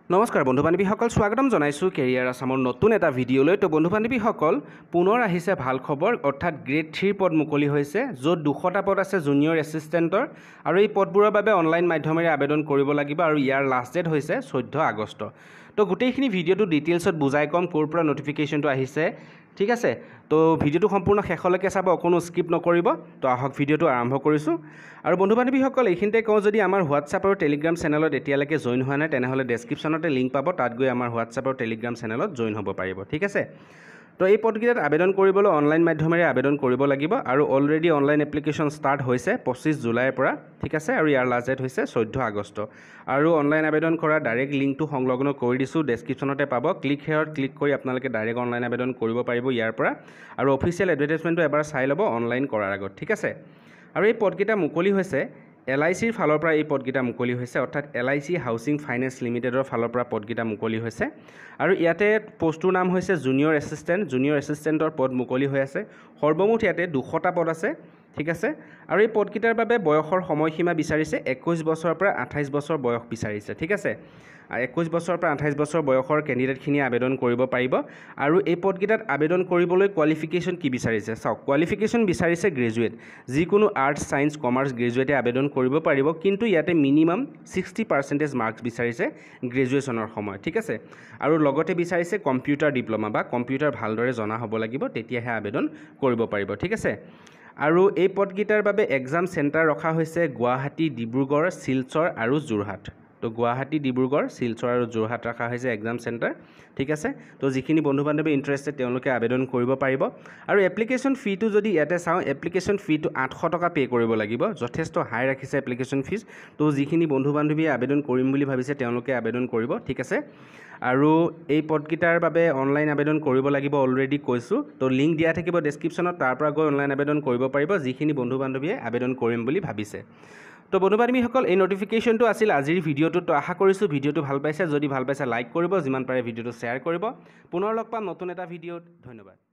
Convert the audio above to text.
নমস্কাৰ বন্ধু বান্ধৱীসকল, স্বাগতম জনাইছোঁ কেৰিয়াৰ আসামৰ নতুন এটা ভিডিঅ'লৈ। তো বন্ধু বান্ধৱীসকল, পুনৰ আহিছে ভাল খবৰ, অৰ্থাৎ গ্ৰেড 3 পদ মুকলি হৈছে, য'ত 200টা পদ আছে জুনিয়ৰ এছিষ্টেণ্টৰ, আৰু এই পদবোৰৰ বাবে অনলাইন মাধ্যমেৰে আবেদন কৰিব লাগিব, আৰু ইয়াৰ লাষ্ট ডেট হৈছে 14 আগষ্ট। তো গোটেইখিনি ভিডিঅ'টো ডিটেইলছত বুজাই ক'ম, ক'ৰ পৰা নটিফিকেশ্যনটো আহিছে, ঠিক আছে। তো ভিডিঅ'টো সম্পূৰ্ণ শেষলৈকে চাব, অকণো স্কিপ নকৰিব। তো আহক ভিডিঅ'টো আৰম্ভ কৰিছোঁ। আৰু বন্ধু বান্ধৱীসকল, এইখিনিতে কওঁ, যদি আমাৰ হোৱাটছআপ আৰু টেলিগ্ৰাম চেনেলত এতিয়ালৈকে জইন হোৱা নাই, তেনেহ'লে ডেছক্ৰিপশ্যনতে লিংক পাব, তাত গৈ আমাৰ হোৱাটছআপ আৰু টেলিগ্ৰাম চেনেলত জইন হ'ব পাৰিব, ঠিক আছে। তো এই পদকেইটাত আবেদন কৰিবলৈ অনলাইন মাধ্যমেৰে আবেদন কৰিব লাগিব, আৰু অলৰেডি অনলাইন এপ্লিকেশ্যন ষ্টাৰ্ট হৈছে 25 জুলাইৰ পৰা, ঠিক আছে। আৰু ইয়াৰ লাষ্ট ডেট হৈছে 14 আগষ্ট। আৰু অনলাইন আবেদন কৰা ডাইৰেক্ট লিংকটো সংলগ্ন কৰি দিছোঁ, ডেছক্ৰিপশ্যনতে পাব। ক্লিক হেয়াৰত ক্লিক কৰি আপোনালোকে ডাইৰেক্ট অনলাইন আবেদন কৰিব পাৰিব ইয়াৰ পৰা, আৰু অফিচিয়েল এডভাৰটাইজমেণ্টটো এবাৰ চাই ল'ব অনলাইন কৰাৰ আগত, ঠিক আছে। আৰু এই পদকেইটা মুকলি হৈছে LICৰ ফালৰ পৰা, এই পদকেইটা মুকলি হৈছে, অৰ্থাৎ LIC হাউচিং ফাইনেন্স লিমিটেডৰ ফালৰ পৰা পদকেইটা মুকলি হৈছে। আৰু ইয়াতে পোষ্টটোৰ নাম হৈছে জুনিয়ৰ এছিষ্টেণ্ট, জুনিয়ৰ এছিষ্টেণ্টৰ পদ মুকলি হৈ আছে। সৰ্বমুঠ ইয়াতে 200টা পদ আছে, ঠিক আছে। আৰু এই পদকেইটাৰ বাবে বয়সৰ সময়সীমা বিচাৰিছে 21 বছৰৰ পৰা 28 বছৰ বয়স বিচাৰিছে, ঠিক আছে। 21 বছৰৰ পৰা 28 বছৰ বয়সৰ কেণ্ডিডেটখিনিয়ে আবেদন কৰিব পাৰিব। আৰু এই পদকেইটাত আবেদন কৰিবলৈ কোৱালিফিকেশ্যন কি বিচাৰিছে চাওক, কোৱালিফিকেশ্যন বিচাৰিছে গ্ৰেজুৱেট, যিকোনো আৰ্টছ, ছায়েন্স, কমাৰ্চ গ্ৰেজুৱেটে আবেদন কৰিব পাৰিব, কিন্তু ইয়াতে মিনিমাম 60% মাৰ্কছ বিচাৰিছে গ্ৰেজুৱেশ্যনৰ সময়ত, ঠিক আছে। আৰু লগতে বিচাৰিছে কম্পিউটাৰ ডিপ্ল'মা বা কম্পিউটাৰ ভালদৰে জনা হ'ব লাগিব, তেতিয়াহে আবেদন কৰিব পাৰিব, ঠিক আছে। আৰু এই পদকেইটাৰ বাবে এক্সাম চেণ্টাৰ ৰখা হৈছে গুৱাহাটী, ডিব্ৰুগড়, শিলচৰ আৰু যোৰহাট। তো গুৱাহাটী, ডিব্ৰুগড়, শিলচৰ আৰু যোৰহাট ৰখা হৈছে এক্সাম চেণ্টাৰ, ঠিক আছে। তো যিখিনি বন্ধু বান্ধৱী ইণ্টাৰেষ্টেড তেওঁলোকে আবেদন কৰিব পাৰিব। আৰু এপ্লিকেশ্যন ফিটো যদি ইয়াতে চাওঁ, এপ্লিকেশ্যন ফিটো 800 টকা পে' কৰিব লাগিব, যথেষ্ট হাই ৰাখিছে এপ্লিকেশ্যন ফিজ। তো যিখিনি বন্ধু বান্ধৱীয়ে আবেদন কৰিম বুলি ভাবিছে তেওঁলোকে আবেদন কৰিব, ঠিক আছে। আৰু এই পদকেইটাৰ বাবে অনলাইন আবেদন কৰিব লাগিব, অলৰেডি কৈছোঁ। তো লিংক দিয়া থাকিব ডেছক্ৰিপশ্যনত, তাৰ পৰা গৈ অনলাইন আবেদন কৰিব পাৰিব যিখিনি বন্ধু বান্ধৱীয়ে আবেদন কৰিম বুলি ভাবিছে। তো বন্ধু বান্ধৱীসকল, এই নটিফিকেশ্যনটো আছিল আজিৰ ভিডিঅ'টোত। তো আশা কৰিছোঁ ভিডিঅ'টো ভাল পাইছে, যদি ভাল পাইছে লাইক কৰিব, যিমান পাৰে ভিডিঅ'টো শ্বেয়াৰ কৰিব। পুনৰ লগ পাম নতুন এটা ভিডিঅ'ত, ধন্যবাদ।